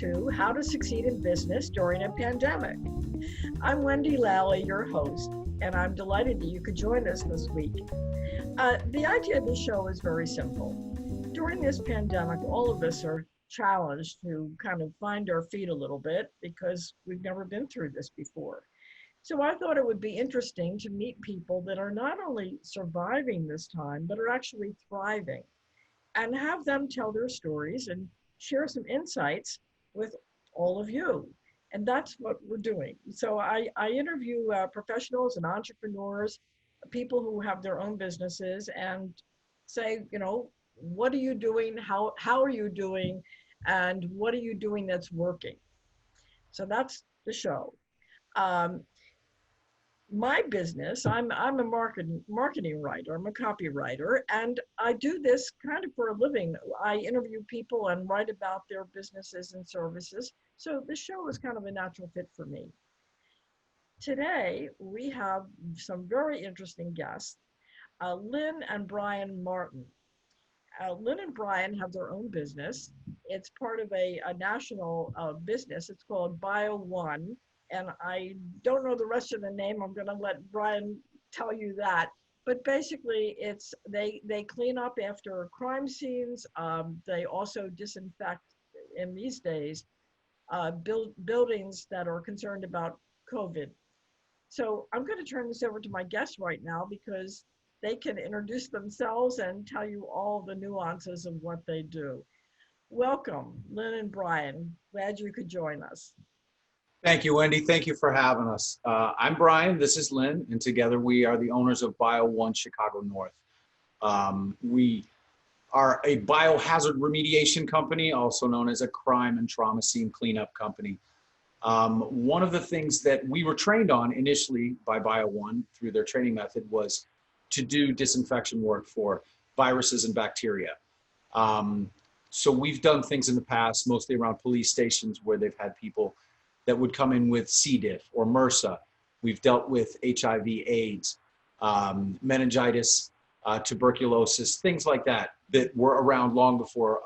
to How to Succeed in Business During a Pandemic. I'm Wendy Lally, your host, and I'm delighted that you could join us this week. The idea of this show is very simple. During this pandemic, all of us are challenged to kind of find our feet a little bit because we've never been through this before. So I thought it would be interesting to meet people that are not only surviving this time, but are actually thriving, and have them tell their stories and share some insights with all of you. And that's what we're doing. So I interview professionals and entrepreneurs, people who have their own businesses, and say, what are you doing? How are you doing? And what are you doing that's working? So that's the show. My business, I'm a marketing writer, I'm a copywriter, and I do this kind of for a living. I interview people and write about their businesses and services. So this show is kind of a natural fit for me. Today, we have some very interesting guests, Lynn and Brian Martin. Lynn and Brian have their own business. It's part of a national business. It's called BioOne. And I don't know the rest of the name. I'm going to let Brian tell you that. But basically, it's they clean up after crime scenes. They also disinfect in these days buildings that are concerned about COVID. So I'm going to turn this over to my guests right now because they can introduce themselves and tell you all the nuances of what they do. Welcome, Lynn and Brian. Glad you could join us. Thank you, Wendy. Thank you for having us. I'm Brian, this is Lynn, and together we are the owners of BioOne Chicago North. We are a biohazard remediation company, also known as a crime and trauma scene cleanup company. One of the things that we were trained on initially by BioOne through their training method was to do disinfection work for viruses and bacteria. So we've done things in the past, mostly around police stations where they've had people that would come in with C. diff or MRSA. We've dealt with HIV, AIDS, meningitis, tuberculosis, things like that were around long before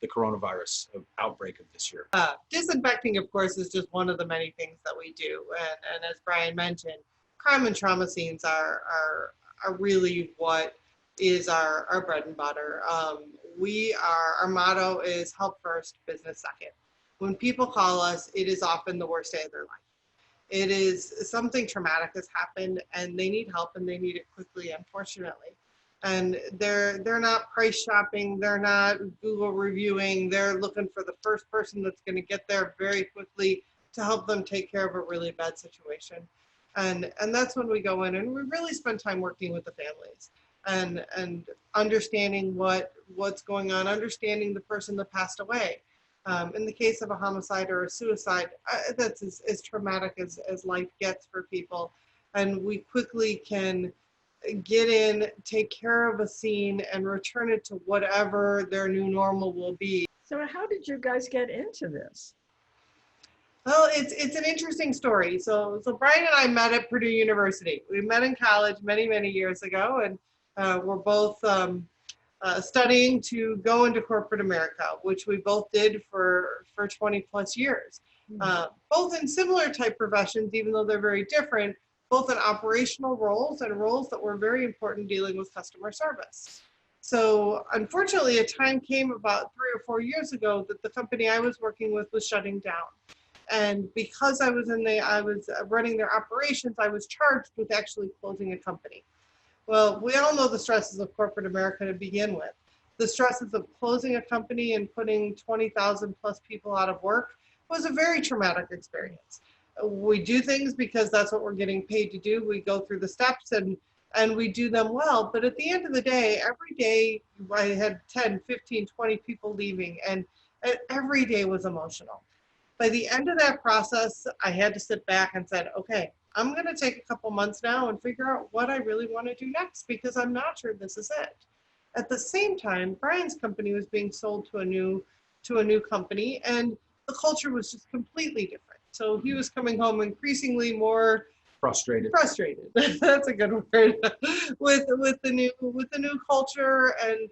the coronavirus outbreak of this year. Disinfecting, of course, is just one of the many things that we do. And as Brian mentioned, crime and trauma scenes are really what is our bread and butter. Our motto is help first, business second. When people call us, it is often the worst day of their life. It is something traumatic has happened and they need help and they need it quickly, unfortunately. And they're not price shopping, they're not Google reviewing, they're looking for the first person that's going to get there very quickly to help them take care of a really bad situation. And that's when we go in and we really spend time working with the families and understanding what's going on, understanding the person that passed away. In the case of a homicide or a suicide, that's as traumatic as life gets for people. And we quickly can get in, take care of a scene, and return it to whatever their new normal will be. So how did you guys get into this? Well, it's an interesting story. So Brian and I met at Purdue University. We met in college many, many years ago, and we're both studying to go into corporate America, which we both did for 20 plus years. Both in similar type professions, even though they're very different, both in operational roles and roles that were very important dealing with customer service. So unfortunately, a time came about 3 or 4 years ago that the company I was working with was shutting down. And because I was running their operations, I was charged with actually closing a company. Well, we all know the stresses of corporate America to begin with. The stresses of closing a company and putting 20,000 plus people out of work was a very traumatic experience. We do things because that's what we're getting paid to do. We go through the steps and we do them well. But at the end of the day, every day I had 10, 15, 20 people leaving, and every day was emotional. By the end of that process, I had to sit back and said, okay, I'm going to take a couple months now and figure out what I really want to do next because I'm not sure this is it. At the same time, Brian's company was being sold to a new company, and the culture was just completely different. So he was coming home increasingly more Frustrated. That's a good word. with the new culture, and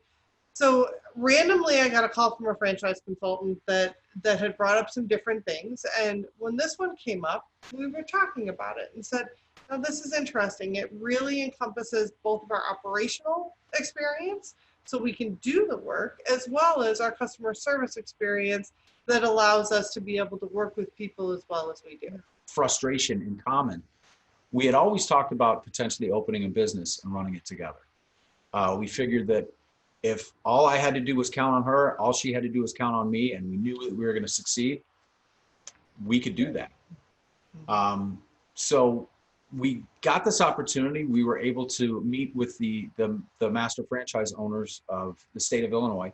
So randomly, I got a call from a franchise consultant that had brought up some different things. And when this one came up, we were talking about it and said, "Now this is interesting. It really encompasses both of our operational experience, so we can do the work, as well as our customer service experience that allows us to be able to work with people as well as we do." Frustration in common. We had always talked about potentially opening a business and running it together. We figured that if all I had to do was count on her, all she had to do was count on me, and we knew that we were going to succeed, we could do that. So we got this opportunity. We were able to meet with the master franchise owners of the state of Illinois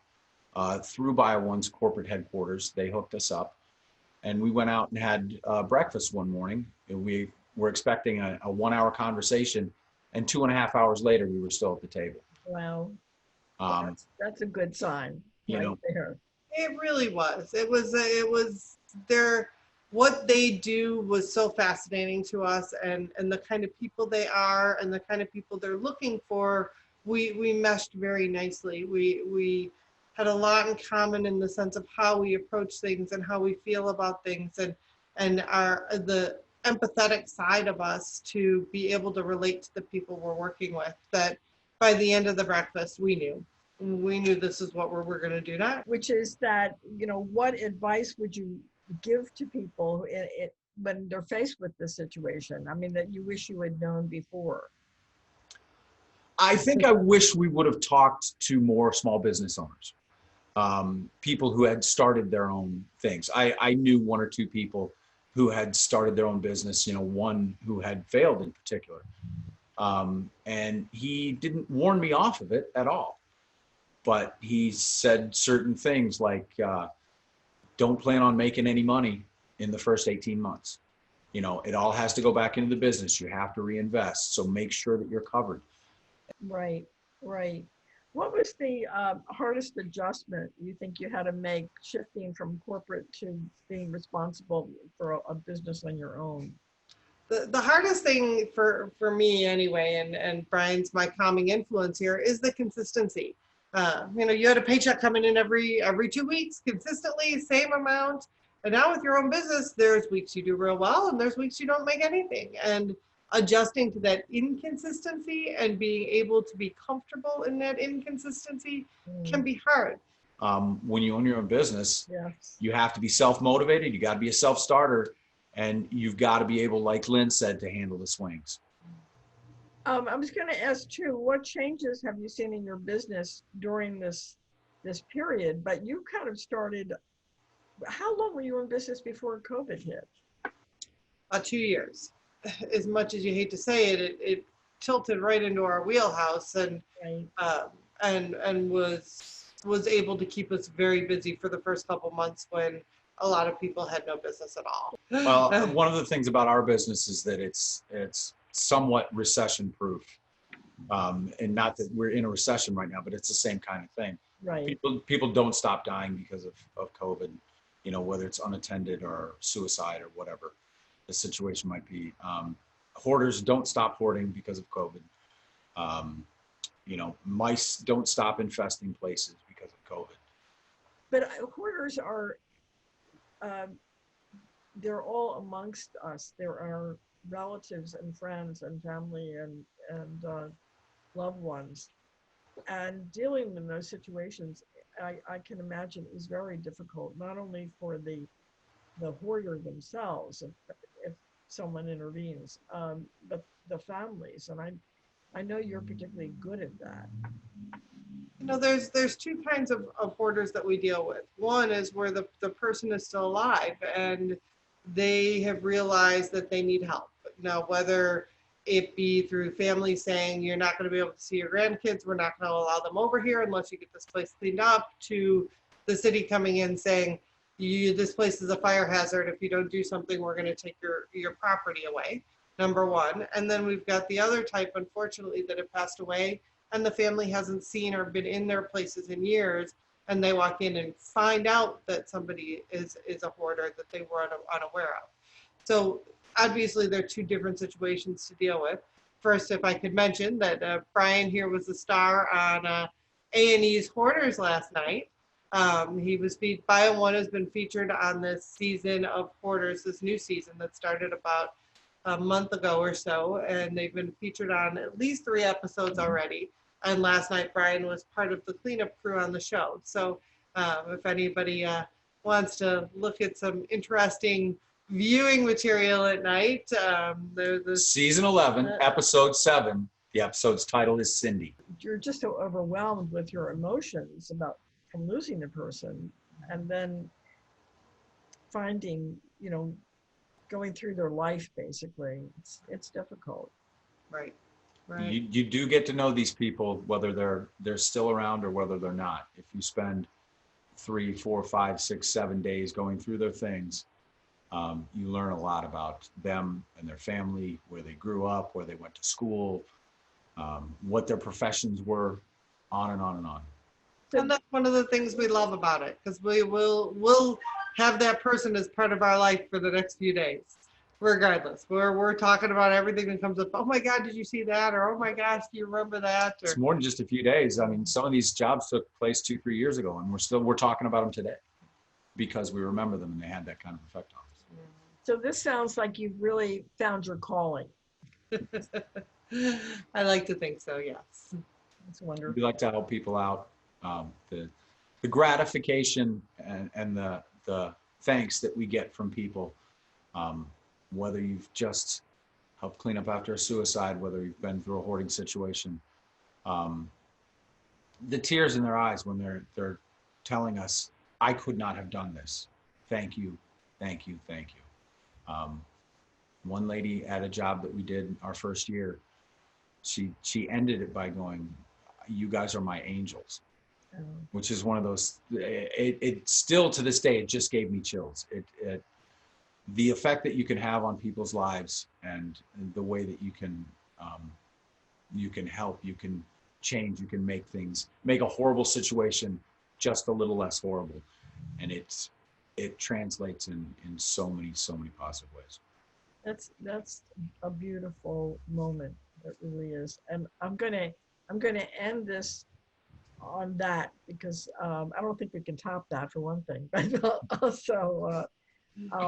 through BioOne's corporate headquarters. They hooked us up, and we went out and had breakfast one morning. We were expecting a 1-hour conversation, and 2.5 hours later, we were still at the table. Wow. That's a good sign. You know, there. It really was. It was their, what they do was so fascinating to us, and the kind of people they are and the kind of people they're looking for, we meshed very nicely. We had a lot in common in the sense of how we approach things and how we feel about things, and the empathetic side of us to be able to relate to the people we're working with. That by the end of the breakfast, we knew this is what we're going to do next. Which is that, what advice would you give to people when they're faced with this situation? I mean, that you wish you had known before. I think I wish we would have talked to more small business owners, people who had started their own things. I knew 1 or 2 people who had started their own business, one who had failed in particular. And he didn't warn me off of it at all. But he said certain things like, don't plan on making any money in the first 18 months. It all has to go back into the business. You have to reinvest. So make sure that you're covered. Right, right. What was the hardest adjustment you think you had to make shifting from corporate to being responsible for a business on your own? The hardest thing for me anyway, and Brian's my calming influence here, is the consistency. You had a paycheck coming in every 2 weeks consistently, same amount. And now with your own business, there's weeks you do real well and there's weeks you don't make anything. And adjusting to that inconsistency and being able to be comfortable in that inconsistency can be hard. When you own your own business, yes, you have to be self-motivated. You got to be a self-starter, and you've got to be able, like Lynn said, to handle the swings. I was going to ask too, what changes have you seen in your business during this period? But you kind of started, how long were you in business before COVID hit? 2 years. As much as you hate to say it, it tilted right into our wheelhouse, and right. and was able to keep us very busy for the first couple months when a lot of people had no business at all. Well, one of the things about our business is that it's somewhat recession proof. And not that we're in a recession right now, but it's the same kind of thing. Right. People don't stop dying because of COVID, whether it's unattended or suicide or whatever the situation might be. Hoarders don't stop hoarding because of COVID. Mice don't stop infesting places because of COVID. But hoarders are, they're all amongst us. There are relatives and friends and family and loved ones, and dealing in those situations, I can imagine, is very difficult, not only for the hoarder themselves, if someone intervenes, but the families. And I know you're particularly good at that. There's 2 kinds of hoarders that we deal with. One is where the person is still alive and they have realized that they need help. Now, whether it be through family saying, you're not going to be able to see your grandkids, we're not going to allow them over here unless you get this place cleaned up, to the city coming in saying, this place is a fire hazard. If you don't do something, we're going to take your property away, number one. And then we've got the other type, unfortunately, that have passed away and the family hasn't seen or been in their places in years, and they walk in and find out that somebody is a hoarder that they were unaware of. So obviously there are 2 different situations to deal with. First, if I could mention that Brian here was a star on A&E's Hoarders last night. BioOne has been featured on this season of Hoarders, this new season that started about a month ago or so, and they've been featured on at least 3 episodes already. And last night, Brian was part of the cleanup crew on the show. So if anybody wants to look at some interesting viewing material at night, there's Season 11, episode 7. The episode's title is Cindy. You're just so overwhelmed with your emotions from losing a person, and then finding, going through their life, basically. It's difficult. right. You do get to know these people, whether they're still around or whether they're not. If you spend 3, 4, 5, 6, 7 days going through their things, you learn a lot about them and their family, where they grew up, where they went to school, what their professions were, on and on and on. And that's one of the things we love about it, because we'll have that person as part of our life for the next few days, regardless. We're talking about everything that comes up. Oh my God, did you see that? Or oh my gosh, do you remember that? Or, It's more than just a few days. I mean, some of these jobs took place 2, 3 years ago, and we're talking about them today because we remember them and they had that kind of effect on us. So this sounds like you've really found your calling. I like to think so, yes. It's wonderful. We like to help people out. The gratification and the thanks that we get from people, whether you've just helped clean up after a suicide, whether you've been through a hoarding situation, the tears in their eyes when they're telling us, I could not have done this. Thank you, thank you, thank you. One lady at a job that we did our first year, she ended it by going, you guys are my angels. Which is one of those, it still to this day, it just gave me chills. The effect that you can have on people's lives and the way that you can help, you can change, you can make a horrible situation just a little less horrible. And it translates in so many positive ways. That's a beautiful moment. It really is. And I'm gonna end this on that, because I don't think we can top that, for one thing, but also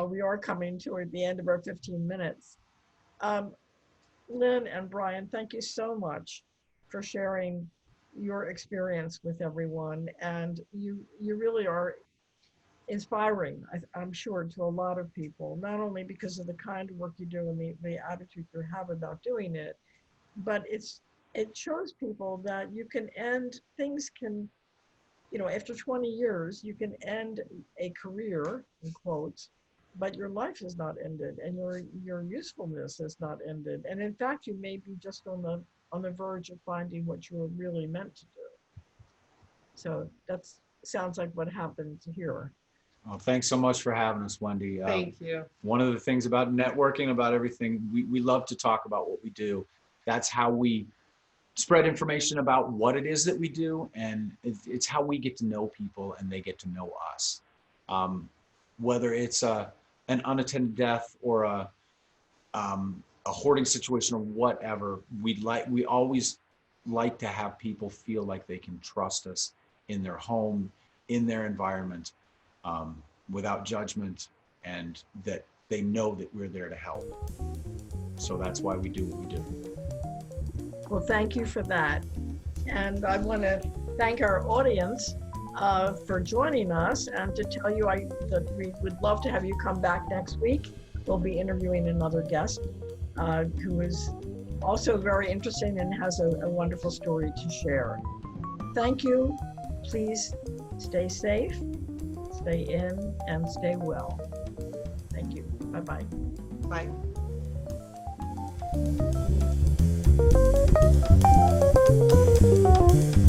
we are coming toward the end of our 15 minutes. Lynn and Brian, thank you so much for sharing your experience with everyone, and you really are inspiring, I'm sure, to a lot of people, not only because of the kind of work you do and the attitude you have about doing it, but it shows people that you can end, things can, after 20 years, you can end a career, in quotes, but your life has not ended, and your usefulness has not ended. And in fact, you may be just on the verge of finding what you were really meant to do. So that sounds like what happened here. Well, thanks so much for having us, Wendy. Thank you. One of the things about networking, about everything, we love to talk about what we do. That's how we spread information about what it is that we do, and it's how we get to know people and they get to know us. Whether it's an unattended death or a hoarding situation or whatever, we always like to have people feel like they can trust us in their home, in their environment, without judgment, and that they know that we're there to help. So that's why we do what we do. Well, thank you for that. And I want to thank our audience for joining us, and to tell you that we would love to have you come back next week. We'll be interviewing another guest who is also very interesting and has a wonderful story to share. Thank you. Please stay safe, stay in, and stay well. Thank you. Bye-bye. Bye. Bye.